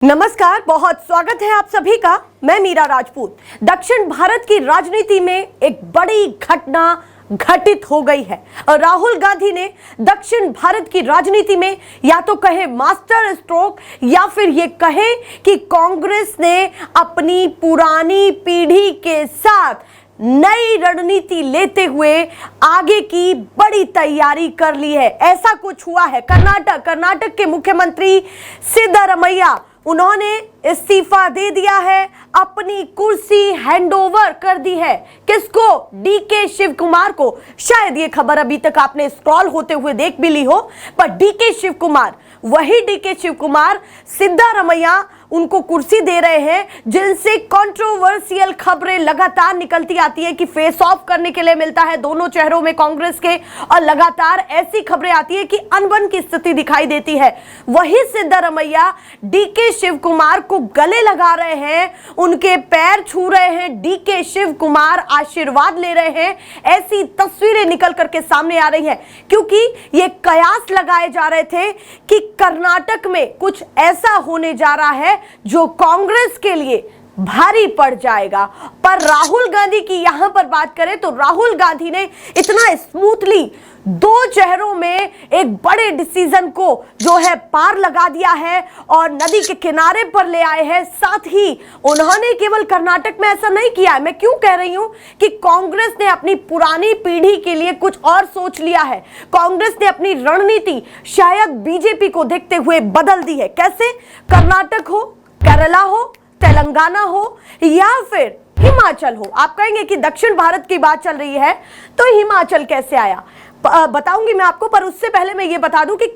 नमस्कार, बहुत स्वागत है आप सभी का। मैं मीरा राजपूत। दक्षिण भारत की राजनीति में एक बड़ी घटना घटित हो गई है और राहुल गांधी ने दक्षिण भारत की राजनीति में या तो कहे मास्टर स्ट्रोक या फिर ये कहे कि कांग्रेस ने अपनी पुरानी पीढ़ी के साथ नई रणनीति लेते हुए आगे की बड़ी तैयारी कर ली है। ऐसा कुछ हुआ है। कर्नाटक के मुख्यमंत्री सिद्धरमैया, उन्होंने इस्तीफा दे दिया है, अपनी कुर्सी हैंडओवर कर दी है। किसको? डीके शिव कुमार को। शायद ये खबर अभी तक आपने स्क्रॉल होते हुए देख भी ली हो, पर डीके शिव कुमार, वही डीके शिव कुमार, सिद्धरमैया उनको कुर्सी दे रहे हैं, जिनसे कंट्रोवर्शियल खबरें लगातार निकलती आती है कि फेस ऑफ करने के लिए मिलता है दोनों चेहरों में कांग्रेस के, और लगातार ऐसी खबरें आती है कि अनबन की स्थिति दिखाई देती है। वही सिद्धरमैया डीके शिव कुमार को गले लगा रहे हैं, उनके पैर छू रहे हैं, डीके शिव कुमार आशीर्वाद ले रहे हैं। ऐसी तस्वीरें निकल करके सामने आ रही हैं, क्योंकि ये कयास लगाए जा रहे थे कि कर्नाटक में कुछ ऐसा होने जा रहा है जो कांग्रेस के लिए भारी पड़ जाएगा। पर राहुल गांधी की यहां पर बात करें तो राहुल गांधी ने इतना स्मूथली दो चेहरों में एक बड़े डिसीजन को जो है पार लगा दिया है और नदी के किनारे पर ले आए हैं। साथ ही उन्होंने केवल कर्नाटक में ऐसा नहीं किया है। मैं क्यों कह रही हूं कि कांग्रेस ने अपनी पुरानी पीढ़ी के लिए कुछ और सोच लिया है। कांग्रेस ने अपनी रणनीति शायद बीजेपी को देखते हुए बदल दी है। कैसे? कर्नाटक हो, केरला हो, तेलंगाना हो या फिर हिमाचल हो। आप कहेंगे कि दक्षिण भारत की बात चल रही है तो हिमाचल कैसे आया, बताऊंगी मैं आपको। पर उससे पहले मैं ये बता दूं कि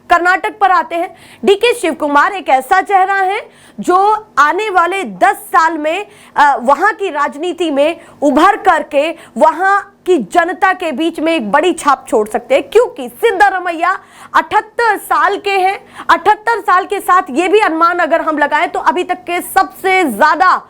कर्नाटक पर आते हैं। डीके शिव कुमार एक ऐसा चेहरा है जो आने वाले 10 साल में वहां की राजनीति में उभर करके वहां की जनता के बीच में एक बड़ी छाप छोड़ सकते हैं, क्योंकि सिद्धरमैया 78 साल के हैं। 78 साल के साथ ये भी अनुमान अगर हम लगाएं तो अभी तक के सबसे ज्यादा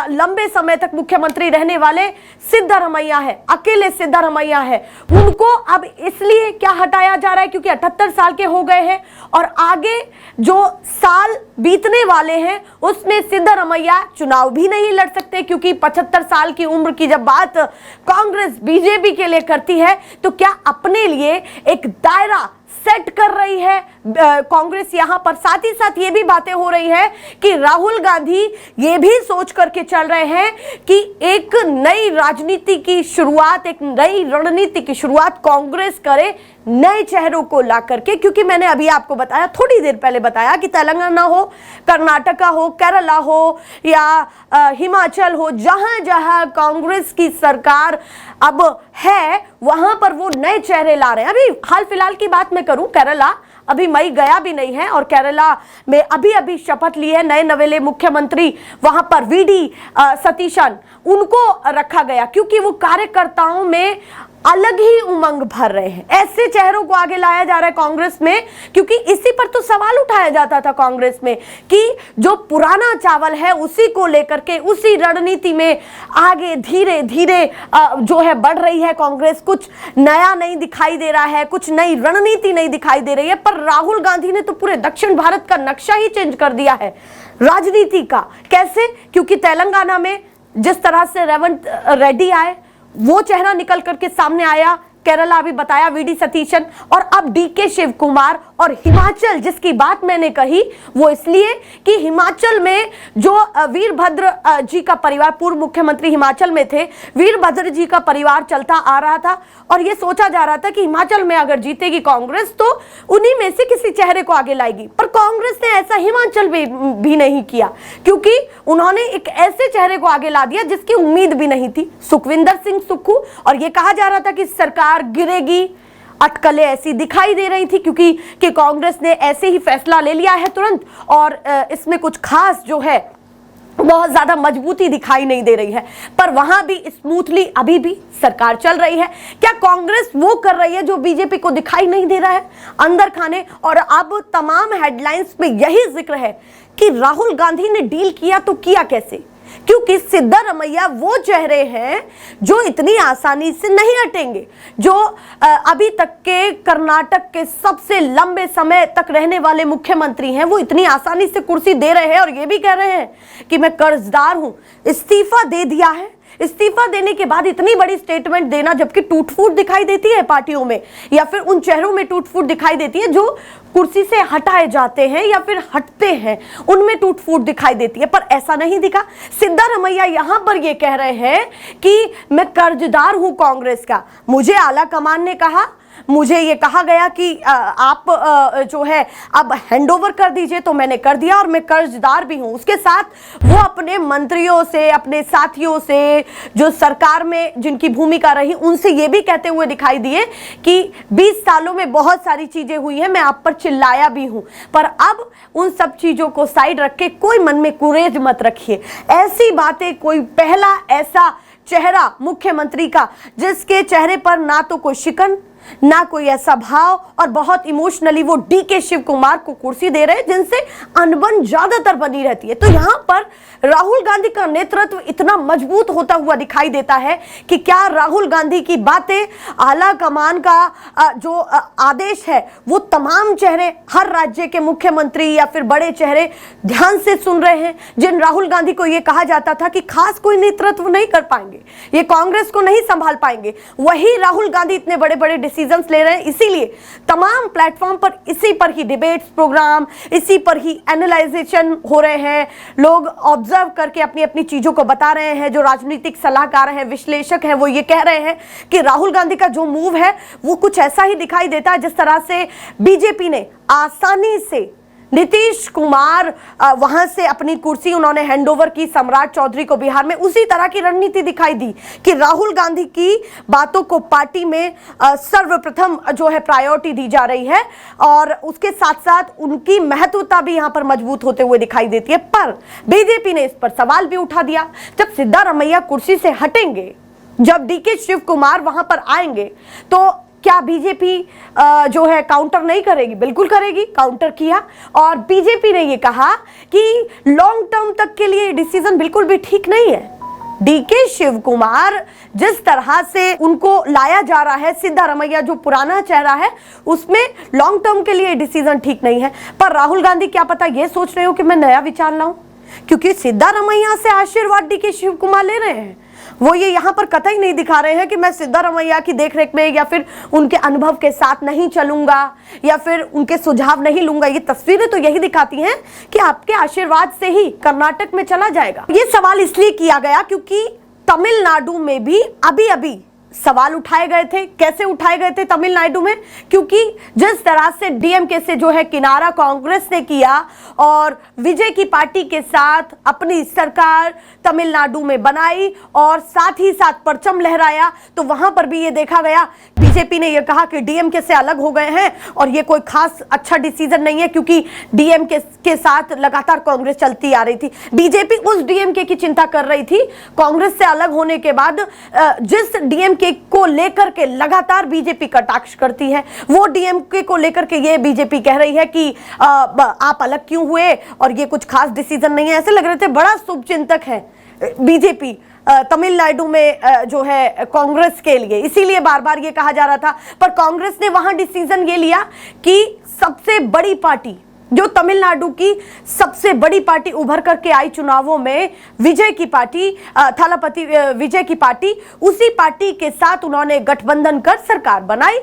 लंबे समय तक मुख्यमंत्री रहने वाले सिद्धरमैया है, अकेले सिद्धरमैया है। उनको अब इसलिए क्या हटाया जा रहा है क्योंकि 78 साल के हो गए हैं और आगे जो साल बीतने वाले हैं उसमें सिद्धरमैया चुनाव भी नहीं लड़ सकते, क्योंकि 75 साल की उम्र की जब बात कांग्रेस बीजेपी के लिए करती है तो क्या अपने लिए एक दायरा सेट कर रही है कांग्रेस यहां पर। साथ ही साथ ये भी बातें हो रही है कि राहुल गांधी ये भी सोच करके चल रहे हैं कि एक नई राजनीति की शुरुआत, एक नई रणनीति की शुरुआत कांग्रेस करे नए चेहरों को ला करके। क्योंकि मैंने अभी आपको बताया, थोड़ी देर पहले बताया कि तेलंगाना हो, कर्नाटका हो, केरला हो या हिमाचल हो, जहां जहां कांग्रेस की सरकार अब है वहां पर वो नए चेहरे ला रहे हैं। अभी हाल फिलहाल की बात मैं करूं, केरला, अभी मई गया भी नहीं है और केरला में अभी शपथ ली है नए नवेले मुख्यमंत्री, वहां पर वीडी सतीशन, उनको रखा गया क्योंकि वो कार्यकर्ताओं में अलग ही उमंग भर रहे हैं। ऐसे चेहरों को आगे लाया जा रहा है कांग्रेस में, क्योंकि इसी पर तो सवाल उठाया जाता था कांग्रेस में कि जो पुराना चावल है उसी को लेकर के, उसी रणनीति में आगे धीरे धीरे जो है बढ़ रही है कांग्रेस। कुछ नया नहीं दिखाई दे रहा है, कुछ नई रणनीति नहीं दिखाई दे रही है। पर राहुल गांधी ने तो पूरे दक्षिण भारत का नक्शा ही चेंज कर दिया है राजनीति का। कैसे? क्योंकि तेलंगाना में जिस तरह से रेवंत रेड्डी आए वो चेहरा निकल करके सामने आया, केरला अभी बताया वीडी सतीशन, और अब डीके शिव कुमार। और हिमाचल जिसकी बात मैंने कही वो इसलिए कि हिमाचल में जो वीरभद्र जी का परिवार, पूर्व मुख्यमंत्री हिमाचल में थे, वीरभद्र जी का परिवार चलता आ रहा था और ये सोचा जा रहा था कि हिमाचल में अगर जीतेगी कांग्रेस तो उन्हीं में से किसी चेहरे को आगे लाएगी। पर कांग्रेस ने ऐसा हिमाचल में भी नहीं किया, क्योंकि उन्होंने एक ऐसे चेहरे को आगे ला दिया जिसकी उम्मीद भी नहीं थी, सुखविंदर सिंह सुक्खू। और ये कहा जा रहा था कि सरकार गिरेगी, अटकलें ऐसी दिखाई दे रही थी क्योंकि कांग्रेस ने ऐसे ही फैसला ले लिया है तुरंत, और इसमें कुछ खास जो है बहुत ज्यादा मजबूती दिखाई नहीं दे रही है। पर वहां भी स्मूथली अभी भी सरकार चल रही है। क्या कांग्रेस वो कर रही है जो बीजेपी को दिखाई नहीं दे रहा है अंदर खाने? और अब तमाम हेडलाइंस में यही जिक्र है कि राहुल गांधी ने डील किया तो किया कैसे, क्योंकि सिद्धारमैया वो चेहरे हैं जो इतनी आसानी से नहीं हटेंगे। जो अभी तक के कर्नाटक के सबसे लंबे समय तक रहने वाले मुख्यमंत्री हैं, वो इतनी आसानी से कुर्सी दे रहे हैं और ये भी कह रहे हैं कि मैं कर्जदार हूं। इस्तीफा दे दिया है। इस्तीफा देने के बाद इतनी बड़ी स्टेटमेंट देना, जबकि टूट फूट दिखाई देती है पार्टियों में, या फिर उन चेहरों में टूट फूट दिखाई देती है जो कुर्सी से हटाए जाते हैं या फिर हटते हैं, उनमें टूट फूट दिखाई देती है, पर ऐसा नहीं दिखा। सिद्धारमैया यहां पर यह कह रहे हैं कि मैं कर्जदार हूं कांग्रेस का। मुझे आला कमान ने कहा, मुझे ये कहा गया कि आप जो है अब हैंडओवर कर दीजिए, तो मैंने कर दिया और मैं कर्जदार भी हूं। उसके साथ वो अपने मंत्रियों से, अपने साथियों से, जो सरकार में जिनकी भूमिका रही, उनसे ये भी कहते हुए दिखाई दिए कि 20 सालों में बहुत सारी चीजें हुई हैं, मैं आप पर चिल्लाया भी हूं, पर अब उन सब चीजों को साइड रख के कोई मन में कुरेज मत रखिए। ऐसी बातें, कोई पहला ऐसा चेहरा मुख्यमंत्री का जिसके चेहरे पर ना तो कोई शिकन, ना कोई ऐसा भाव, और बहुत इमोशनली वो डीके शिव कुमार को कुर्सी दे रहे हैं जिनसे अनबन ज्यादातर बनी रहती है। तो यहां पर राहुल गांधी का नेतृत्व इतना मजबूत होता हुआ दिखाई देता है कि क्या राहुल गांधी की बातें, आला कमान का जो आदेश है, वो तमाम चेहरे, हर राज्य के मुख्यमंत्री या फिर बड़े चेहरे ध्यान से सुन रहे हैं। जिन राहुल गांधी को यह कहा जाता था कि खास कोई नेतृत्व नहीं कर पाएंगे, ये कांग्रेस को नहीं संभाल पाएंगे, वही राहुल गांधी इतने बड़े बड़े डिसीजंस ले रहे हैं। इसीलिए तमाम प्लेटफॉर्म पर इसी पर ही डिबेट्स प्रोग्राम, इसी पर ही एनालाइजेशन हो रहे हैं। लोग ऑब्जर्व करके अपनी अपनी चीजों को बता रहे हैं। जो राजनीतिक सलाहकार हैं, विश्लेषक हैं, वो ये कह रहे हैं कि राहुल गांधी का जो मूव है वो कुछ ऐसा ही दिखाई देता है जिस तरह से बीजेपी ने आसानी से नीतीश कुमार वहां से अपनी कुर्सी उन्होंने हैंडओवर की सम्राट चौधरी को बिहार में, उसी तरह की रणनीति दिखाई दी कि राहुल गांधी की बातों को पार्टी में सर्वप्रथम जो है प्रायोरिटी दी जा रही है, और उसके साथ साथ उनकी महत्वता भी यहां पर मजबूत होते हुए दिखाई देती है। पर बीजेपी ने इस पर सवाल भी उठा दिया। जब सिद्धारमैया कुर्सी से हटेंगे, जब डीके शिव कुमार वहां पर आएंगे, तो क्या बीजेपी जो है काउंटर नहीं करेगी? बिल्कुल करेगी। काउंटर किया, और बीजेपी ने ये कहा कि लॉन्ग टर्म तक के लिए डिसीजन बिल्कुल भी ठीक नहीं है। डीके शिव कुमार जिस तरह से उनको लाया जा रहा है, सिद्धारमैया जो पुराना चेहरा है, उसमें लॉन्ग टर्म के लिए डिसीजन ठीक नहीं है। पर राहुल गांधी क्या पता ये सोच रहे हो कि मैं नया विचार लाऊं, क्योंकि सिद्धारमैया से आशीर्वाद डीके शिव कुमार ले रहे हैं। वो ये यहां पर कतई नहीं दिखा रहे हैं कि मैं सिद्धारमैया की देखरेख में या फिर उनके अनुभव के साथ नहीं चलूंगा या फिर उनके सुझाव नहीं लूंगा। ये तस्वीरें तो यही दिखाती हैं कि आपके आशीर्वाद से ही कर्नाटक में चला जाएगा। ये सवाल इसलिए किया गया क्योंकि तमिलनाडु में भी अभी अभी सवाल उठाए गए थे। कैसे उठाए गए थे तमिलनाडु में? क्योंकि जिस तरह से डीएमके से जो है किनारा कांग्रेस ने किया और विजय की पार्टी के साथ अपनी सरकार तमिलनाडु में बनाई और साथ ही साथ परचम लहराया, तो वहां पर भी ये देखा गया, बीजेपी ने यह कहा कि डीएमके से अलग हो गए हैं और ये कोई खास अच्छा डिसीजन नहीं है, क्योंकि डीएमके के साथ लगातार कांग्रेस चलती आ रही थी। बीजेपी उस डीएमके की चिंता कर रही थी। कांग्रेस से अलग होने के बाद जिस डीएमके को लेकर के लगातार बीजेपी कटाक्ष करती है, वो डीएमके को लेकर के ये बीजेपी कह रही है कि आप अलग क्यों हुए और ये कुछ खास डिसीजन नहीं है। ऐसे लग रहे थे बड़ा शुभचिंतक है बीजेपी तमिलनाडु में जो है कांग्रेस के लिए, इसीलिए बार बार ये कहा जा रहा था। पर कांग्रेस ने वहां डिसीजन ये लिया कि सबसे बड़ी पार्टी, जो तमिलनाडु की सबसे बड़ी पार्टी उभर करके आई चुनावों में, विजय की पार्टी, थालापति विजय की पार्टी, उसी पार्टी के साथ उन्होंने गठबंधन कर सरकार बनाई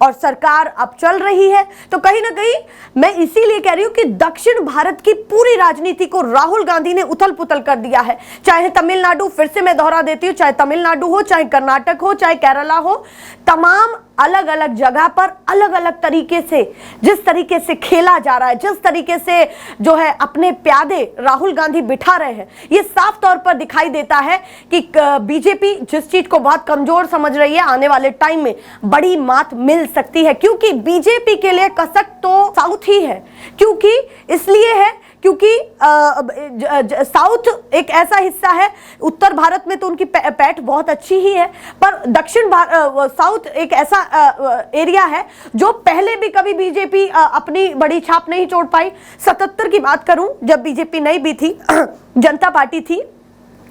और सरकार अब चल रही है। तो कहीं ना कहीं मैं इसीलिए कह रही हूं कि दक्षिण भारत की पूरी राजनीति को राहुल गांधी ने उथल पुथल कर दिया है। चाहे तमिलनाडु, फिर से मैं दोहरा देती हूं, चाहे तमिलनाडु हो, चाहे कर्नाटक हो, चाहे केरला हो, तमाम अलग अलग जगह पर अलग अलग तरीके से, जिस तरीके से खेला जा रहा है, जिस तरीके से जो है अपने प्यादे राहुल गांधी बिठा रहे हैं, ये साफ तौर पर दिखाई देता है कि बीजेपी जिस चीज को बहुत कमजोर समझ रही है, आने वाले टाइम में बड़ी मात मिल सकती है। क्योंकि बीजेपी के लिए कसक तो साउथ ही है। क्योंकि इसलिए है क्योंकि साउथ एक ऐसा हिस्सा है, उत्तर भारत में तो उनकी पैठ बहुत अच्छी ही है, पर दक्षिण साउथ एक ऐसा एरिया है जो पहले भी कभी बीजेपी अपनी बड़ी छाप नहीं छोड़ पाई। 77 की बात करूं, जब बीजेपी नहीं भी थी, जनता पार्टी थी,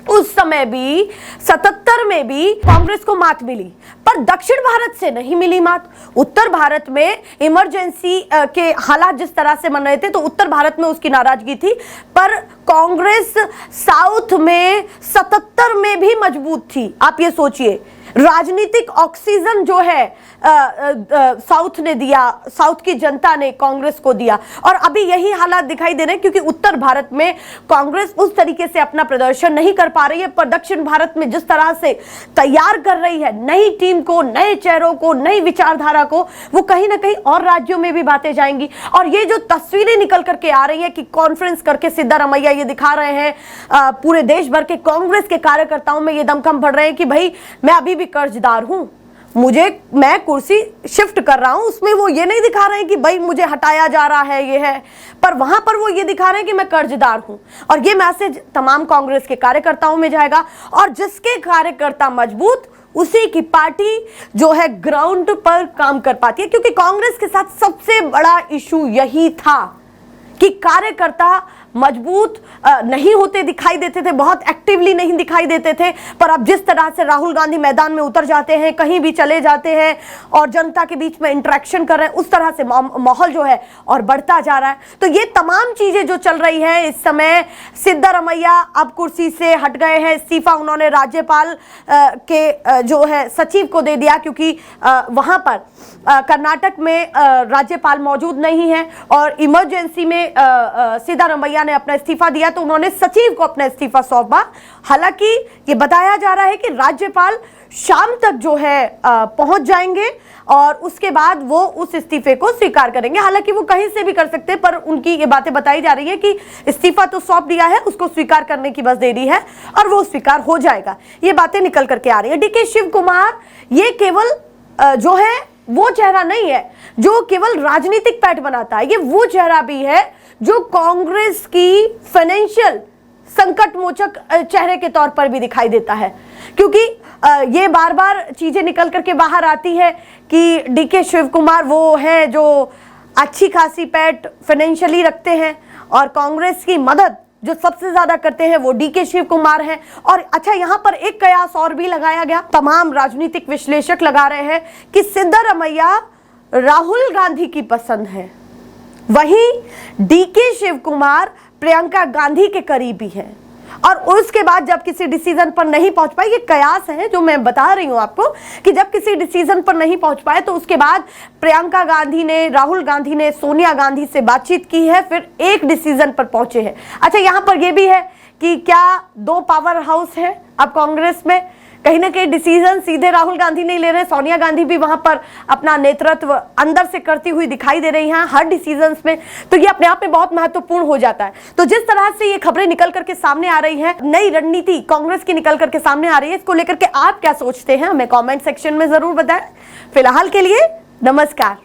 उस समय भी 77 में भी कांग्रेस को मात मिली, पर दक्षिण भारत से नहीं मिली मात। उत्तर भारत में इमरजेंसी के हालात जिस तरह से बन रहे थे तो उत्तर भारत में उसकी नाराजगी थी, पर कांग्रेस साउथ में 77 में भी मजबूत थी। आप ये सोचिए, राजनीतिक ऑक्सीजन जो है साउथ ने दिया, साउथ की जनता ने कांग्रेस को दिया, और अभी यही हालात दिखाई दे रहे हैं क्योंकि उत्तर भारत में कांग्रेस उस तरीके से अपना प्रदर्शन नहीं कर पा रही है, पर दक्षिण भारत में जिस तरह से तैयार कर रही है नई टीम को, नए चेहरों को, नई विचारधारा को, वो कहीं ना कहीं और राज्यों में भी बातें जाएंगी। और ये जो तस्वीरें निकल करके आ रही है कि कॉन्फ्रेंस करके सिद्धारमैया ये दिखा रहे हैं पूरे देश भर के कांग्रेस के कार्यकर्ताओं में ये दमखम भर रहे हैं कि भाई मैं अभी भी कर्जदार हूं, मैं कुर्सी शिफ्ट कर रहा हूं, उसमें वो ये नहीं दिखा रहे हैं कि भाई मुझे हटाया जा रहा है, ये है, पर वहां पर वो ये दिखा रहे हैं कि मैं कर्जदार हूं। और ये मैसेज तमाम कांग्रेस के कार्यकर्ताओं में जाएगा, और जिसके कार्यकर्ता मजबूत उसी की पार्टी जो है ग्राउंड पर काम कर पाती है, क्योंकि कांग्रेस के साथ सबसे बड़ा इशू यही था कि कार्यकर्ता मजबूत नहीं होते दिखाई देते थे, बहुत एक्टिवली नहीं दिखाई देते थे। पर अब जिस तरह से राहुल गांधी मैदान में उतर जाते हैं, कहीं भी चले जाते हैं और जनता के बीच में इंटरेक्शन कर रहे हैं, उस तरह से माहौल जो है और बढ़ता जा रहा है। तो ये तमाम चीजें जो चल रही हैं इस समय, सिद्धारमैया अब कुर्सी से हट गए हैं, इस्तीफा उन्होंने राज्यपाल के जो है सचिव को दे दिया, क्योंकि वहां पर कर्नाटक में राज्यपाल मौजूद नहीं है और इमरजेंसी में सिद्धारमैया ने अपना इस्तीफा दिया, तो उन्होंने सचिव को अपना इस्तीफा सौंपा। हालांकि ये बताया जा रहा है कि राज्यपाल शाम तक जो है पहुंच जाएंगे और उसके बाद वो उस इस्तीफे को स्वीकार करेंगे। हालांकि वो कहीं से भी कर सकते हैं, पर उनकी ये बातें बताई जा रही है कि इस्तीफा तो सौंप दिया है, उसको स्वीकार करने की बस देरी है और वो स्वीकार हो जाएगा। ये बातें निकल करके आ रही है। डीके शिव कुमार ये केवल जो है वो चेहरा नहीं है जो केवल राजनीतिक पैठ बनाता है, ये वो चेहरा भी है जो कांग्रेस की फाइनेंशियल संकट मोचक चेहरे के तौर पर भी दिखाई देता है, क्योंकि ये बार बार चीजें निकल करके बाहर आती है कि डीके शिव कुमार वो है जो अच्छी खासी पैठ फाइनेंशियली रखते हैं और कांग्रेस की मदद जो सबसे ज्यादा करते हैं वो डीके शिव कुमार हैं। और अच्छा, यहां पर एक कयास और भी लगाया गया, तमाम राजनीतिक विश्लेषक लगा रहे हैं कि सिद्धारमैया राहुल गांधी की पसंद है, वहीं डीके शिव कुमार प्रियंका गांधी के करीबी हैं। और उसके बाद जब किसी डिसीजन पर नहीं पहुंच पाए, ये कयास है जो मैं बता रही हूं आपको कि जब किसी डिसीजन पर नहीं पहुंच पाए तो उसके बाद प्रियंका गांधी ने, राहुल गांधी ने सोनिया गांधी से बातचीत की है, फिर एक डिसीजन पर पहुंचे हैं। अच्छा, यहां पर यह भी है कि क्या दो पावर हाउस है अब कांग्रेस में, कहीं ना कहीं डिसीजन सीधे राहुल गांधी नहीं ले रहे, सोनिया गांधी भी वहां पर अपना नेतृत्व अंदर से करती हुई दिखाई दे रही हैं हर डिसीजंस में, तो ये अपने आप में बहुत महत्वपूर्ण हो जाता है। तो जिस तरह से ये खबरें निकल करके सामने आ रही है, नई रणनीति कांग्रेस की निकल करके सामने आ रही है, इसको लेकर के आप क्या सोचते हैं हमें कॉमेंट सेक्शन में जरूर बताएं। फिलहाल के लिए नमस्कार।